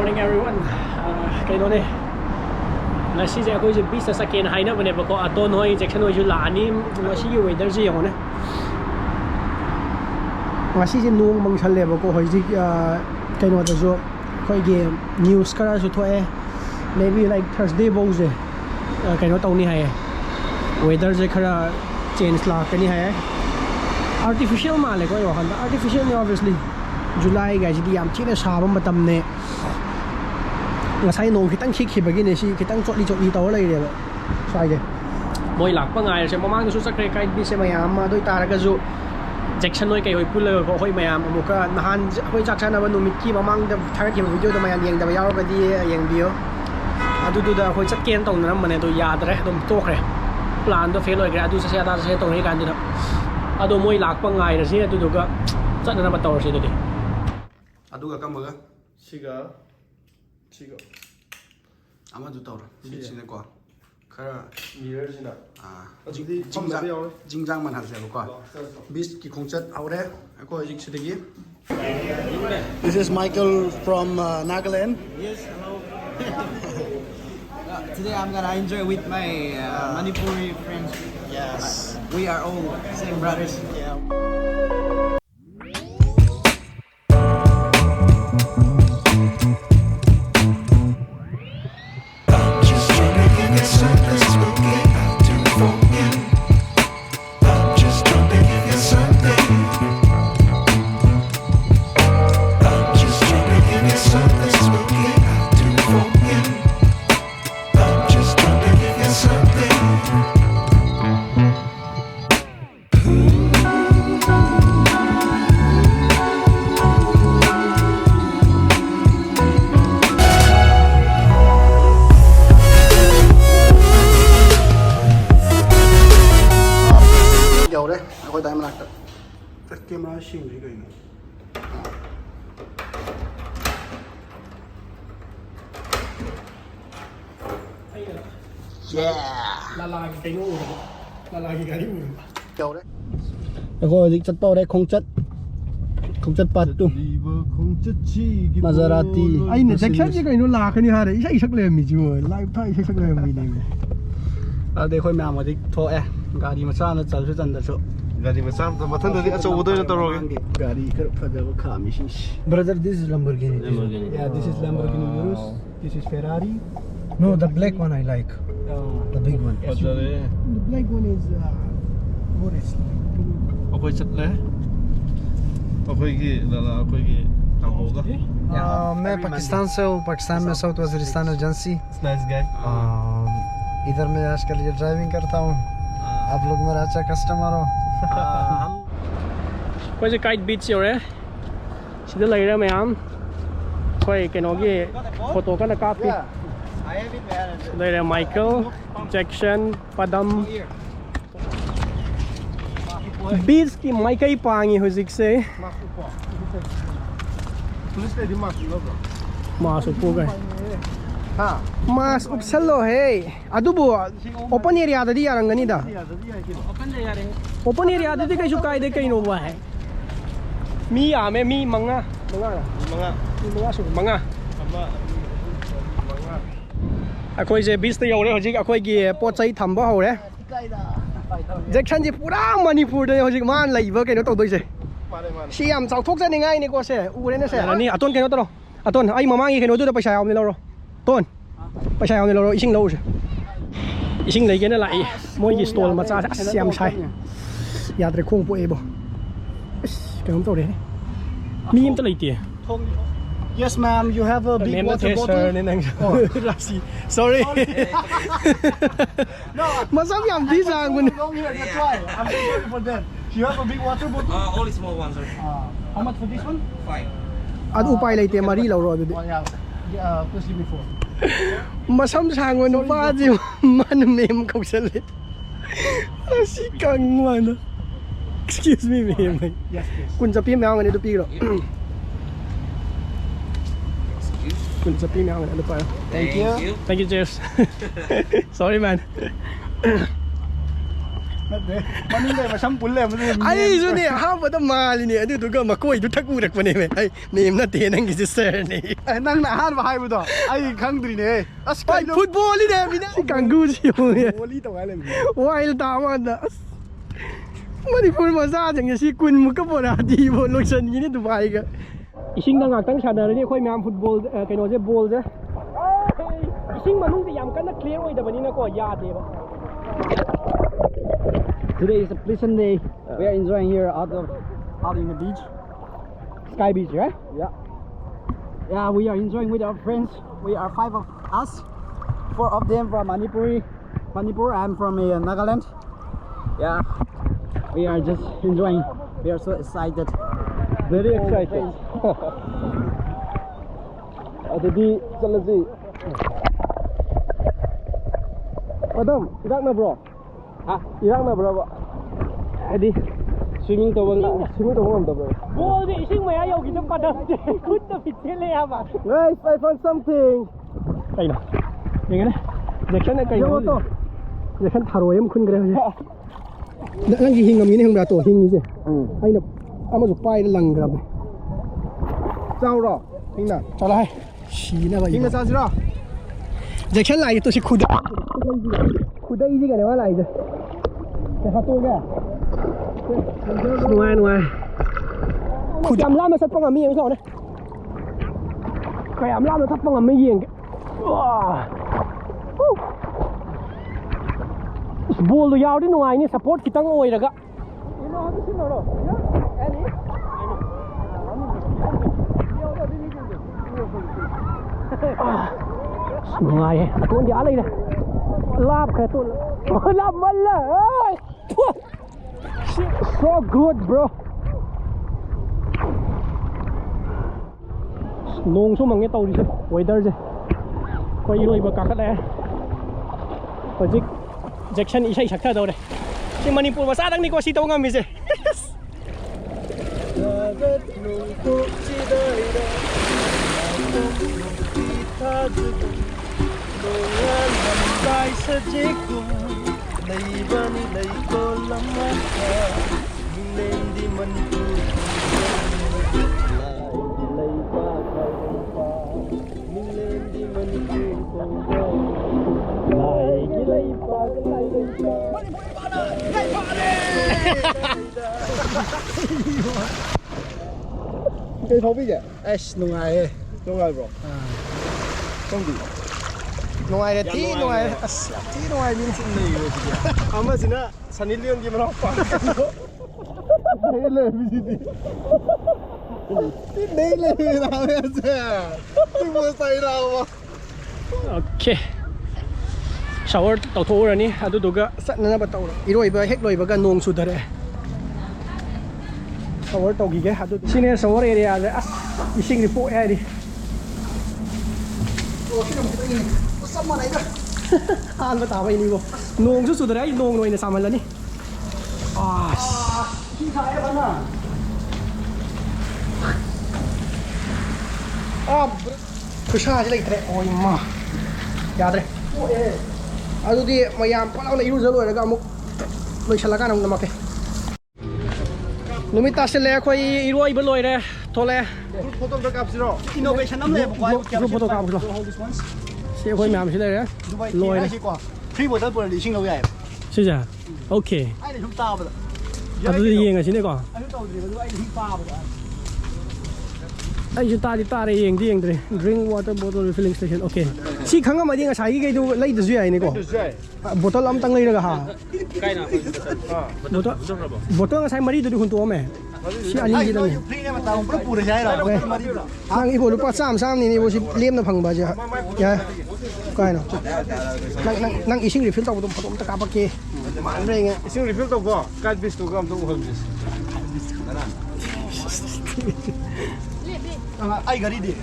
morning everyone. Kayo ne. Ngasi je akoi je beach sa ken haina bane ba ko aton hoi injection hoi ju la ani ngasi gi weather je yong ne. Ngasi je nung mang chal le ba ko hoi ji kaino da jo khoi ge news kara su thoe maybe like Thursday bo je kaino tau ni hai weather je khara change la kani hai artificial ma le ko yo han artificial ne obviously July guys di yam china sa ba matam ne ngasai nong khitang khik khibagi ne si khitang chotli taw lai re ba sai ge moi lak pa ngai se mamang su sakre Kite Beach se mayam ma doi taraga ju Jackson noi kai hoi pul ko hoi mayam amuka nahan hoi Jackson na numit ki mamang da thar ki video da mayam yeng da yaw ga di yeng bio adu du da hoi chat ken tong na mane do yad re dom to khre plan do fail hoi gra adu se da se tong ni kan du na adu moi lak pa ngai re se adu du ga chat na ma taw se do di aduga kamaga siga ama du tawra sine ko khara mirror sina jingjang man halse ko bis ki khongchat aure ko jik sidegi This is Michael from Nagaland. Yes, hello. Today I'm gonna enjoy with my Manipuri friends. Yes, we are all same brothers. yeah. Aku dah nak tak kamera sing juga ini. Yeah. Lalagi kai no lalagi gari u Jauh deh. Aku dik chat pau deh khongchat patu. Maserati. ai ne Jackson je kai no la khani ha re isai sak le mi ju live thai sak le mi ne Ade khoi ma ma dik tho gari macha na chal su chan da chu. Gari macam tu, macam tu dia acau bodoh yang teror. Gari kerap pada kami sih. brother this is Lamborghini Yeah, this is Lamborghini Urus. This is Ferrari. no the black one I like the big one Macam ni. the black one is Morris Apa cat leh? Apa lagi? Lala apa lagi? Tahu ke? मैं पाकिस्तान से हूँ पाकिस्तान में south Waziristan agency Nice guy. इधर मैं आजकल ये driving करता हूँ आप लोग मेरा अच्छा कस्टमर हो कोई Kite Beach yore sida laira mayam koi kenogi photo kana kapi laira Michael Jackson Padam beach ki maikai pangi hozik se Tulis dia di masuk apa? masuk po guys mas uksalo hey adubo open area da di yarangani da open area da di kai su kai de kai no ba hai mi ya me mi manga su manga akoi je beach ta yore hojik akoi gi pot chai thamba hore Jackson ji pura Manipur de hojik man laiba kai no to doi je si am chau thok ja ni ngai ni ko se u re ne se ani aton kai no to aton ai mamangi kai no du da paisa yaw ni lo ro ton paisa yaw ni lo ro ising lo se ising lei ge na lai moi gi stall ma cha siam sai ya tre khong po e bo cái không to đấy mi em tới lấy tiền Yes, ma'am. You have a big water bottle. nên anh sorry mà sao làm tí sang mình Come here, that's why. I'm so sorry for that. You have a big water bottle. Only small ones, sir. How much for this one? Fine. anh upay lấy tiền mà đi lâu rồi Oh yeah. Please give me 4. mà sao sang mình nó ba gì mà nó mềm không sẽ lấy xí căng mà nó excuse me mềm mày Yes, please.คุณจะพี่แมวกันนี่ดูพี่หรอคุณจะพี่แมวกันหรือเปล่า Thank you. Thank you, cheers. Sorry, man. ꯃꯅꯤꯡꯗ ꯃꯁꯝ pool ꯂꯩꯔꯝꯕꯗꯨ ꯑꯩꯁꯨꯅꯦ ꯑꯍꯥꯟꯕꯗ ꯃꯥꯜꯂꯤꯅꯦ ꯑꯗꯨꯗꯨꯒ ꯃꯀꯣꯏꯗꯨ ꯊꯛꯎꯔꯛꯄꯅꯦꯃꯦ ꯑꯩ ma'am ꯅꯠꯇꯦ ꯅꯪꯒꯤ ꯁꯤꯁꯇꯔꯅꯦ ꯅꯪꯅ ꯑꯍꯥꯟꯕ ꯍꯥꯏꯕꯗꯣ ꯑꯩ ꯈꯪꯗ꯭ꯔꯤꯅꯦ ꯑꯁ ꯀꯩꯅꯣ ꯐꯨꯠꯕꯣꯜꯅꯤꯅꯦ ꯃꯤꯅ ꯀꯥꯡꯒꯨꯁꯤ ꯕꯣꯂꯤ ꯇꯧꯒꯥꯏ ꯂꯩꯕꯅꯤ ꯋꯥꯏꯜ ꯇꯥꯕꯀꯥꯟꯗ ꯑꯁ ꯃꯅꯤꯄꯨꯔ ꯃꯆꯥꯁꯤꯡꯁꯦ ꯁꯤ ꯀꯨꯟꯃꯨꯛꯀ ꯄꯣꯔꯛꯑꯗꯤꯕꯣ ꯂꯣꯏꯁꯤꯟꯈꯤꯅꯤ ꯗꯨꯕꯥꯏꯒ ꯏꯁꯤꯡꯗ ꯉꯥꯛꯇꯪ ꯁꯥꯟꯅꯔꯗꯤ ꯑꯩꯈꯣꯏ ꯃꯌꯥꯝ ꯐꯨꯠꯕꯣꯜ ꯀꯩꯅꯣꯁꯦ ꯕꯣꯜꯁꯦ इसिंग मनुंग याम कन्ना क्लियर होइदबनिना को यादेबा Today is a pleasant day. We are enjoying here out in the beach. Sky Beach, right? Yeah, we are enjoying with our friends. We are 5 of us. 4 of them from Manipur. I'm from Nagaland. Yeah, we are just enjoying. We are so excited. Very excited. Adadi chalasi. Adam, irak na bro. Irak na bro. Adi swimming to bang ngam to bro. Ball di ising maya yaw gi padam. Good to fit le ya ba. Guys, I found something. Ai na. Yeng na. Jackson na kai to. Jackson tharo em khun gre hoje. Nang gi hingam ni hingda to hing ni je. Ai na ama ju pai lang gram. Chao ro. Hing na. Chao lai. Shi na ba. Hing na sa ji ro. Jackson lai to si khuda. Khuda ji ga ne wa lai je. Cái hot tôi kìa. Ngoài. Khu chăm lắm nó sắp phong miệng rồi đấy. Cái ẩm lắm nó sắp phong miệng. Ball lo yao đi ngoài ni support kitang oi raga. Ngoài con giá đây này. Lap cái tôi. Lap mất rồi. So good, bro. Nông số mang cái tàu đi chứ, weather chứ. Coi rồi bờ cát đấy. Coi chứ, Jackson ý say sắc thật đâu đây. Cái Manipur mà sao đang đi qua xí tàu ngầm gì chứ? Leibani leiko lamaka Milendi Manipur Leipa kaipa Milendi Manipur Lai leipa leipa Cái thấu biết vậy? Nung ai bro. Không đi. Ngoài tí ngoài mình xin đi rồi chị. Ama sina Sunny Leon gi mana pa. Đây là gì đi? Đây là gì nào vậy chứ? Tôi muốn say nào mà. Okay. Shower tàu thô rồi nè, adu duga sat na ba tàu. Iroi ba hek loi ba ga nong su dare. Shower tàu gi ge adu. Sine shower area re as ising ri po ai di. Sama này cơ. Ăn vào tao vậy đi bộ. Nong chút chút đấy, nong rồi này sao mà lần đi. Khi khai em à. Cái sao chứ lại thế? Ôi mà. Ya đấy. Adu di mayam palau na iru zalo raga amuk. Loi salaga nang namak. Numita sele khoi iru ai beloi re. Thole. Group photo được gặp gì rồi? Innovation lắm lên. Group photo gặp rồi. Sẽ khoi mày sẽ đây đấy. Loi đấy. Free water bơi đi sinh đâu vậy? Chứ à? Ok. Ai để chúng ta bây giờ? Adu di yeng ở trên đây còn. Anh tàu gì mà anh đi pha bây giờ? Ai chúng ta đi yeng đi yeng đây. Drink water bottle refilling station. Ok. Si khang mà đi ngai sai cái tu lấy được gì này ko? Bottle am tang lấy được ha. Cái nào? Bottle ngai sai mari tu hun tu me. Si ani gì đâu. Free này mà tàu cũng bù được vậy rồi. Nang ibo lupa sam ni bo si lem na phang ba ja. Ya. Kai no. Nang ising refill tau tum phatom ta ka pa ke. Man re nge. Ising refill to ko. Kite Beach to gam to hol bis. Ai gari đi.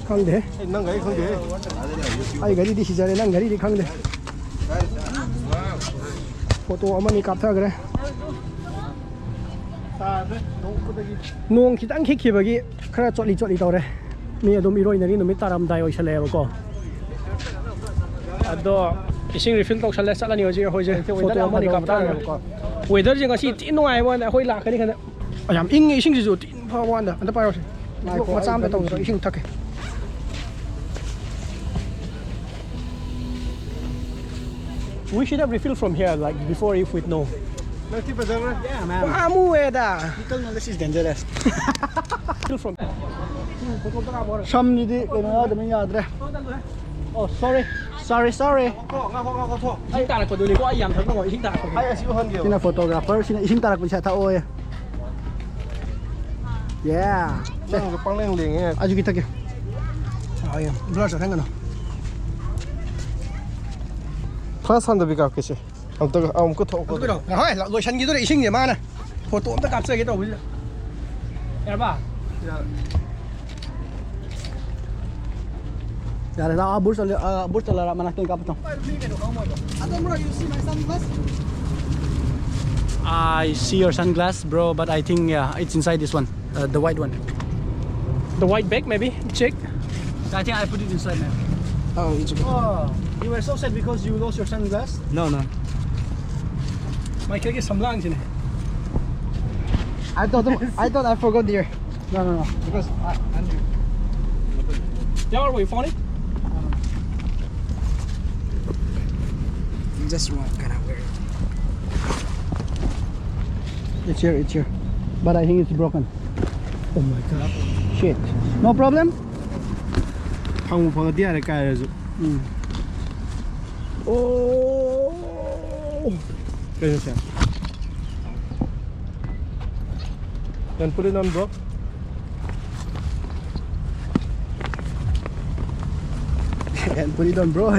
Khang de. Nang gai không thế. Ai gari di si jare nang gari di khang de. Photo amani kap tha gre. Nong khitang khibagi khara choli tawre. Mi adum iroi nani numit taram dai oi sale ba ko. Ado Ising refill tàu sale sala ni hoji hoje photo amani kap ta weather jinga si tin nuai bon hoi la khani khana ayam ing ising ji ju tin pha wan da anda pa ro ma cham da tong ising thak we should have refill from here like before if we know Yeah, man. amu eda People know this is dangerous. refill from Some need it, you know, the yadre. Oh, sorry. Sorry. ising ta la ko du ni ko ayam thak no ising ta ko Sina photographer, sina ising tarak bisa tao ya. Yeah. aju kita ke ayam blur sa thang no First hand bi ka ke se am to am ko tho ko cái đâu hỏi là người săn gì tôi để sinh gì mà này photo tất cả cái đầu bây giờ em ba Ya, dah burs lah mana tu kapal tu. I see your sunglass, bro, but I think it's inside this one, the white one. the white bag maybe check I think I put it inside, man. oh it's okay Oh, you were so sad because you lost your sunglass? No. Michael cái sầm lang chứ này I thought I forgot there. No, because y'all we found it just one kind of weird. It's here. But I think it's broken. oh my god Shit. No problem? Phang phang dia le kai rồi. oh Cái gì? Then put it on, bro. And put it on, bro.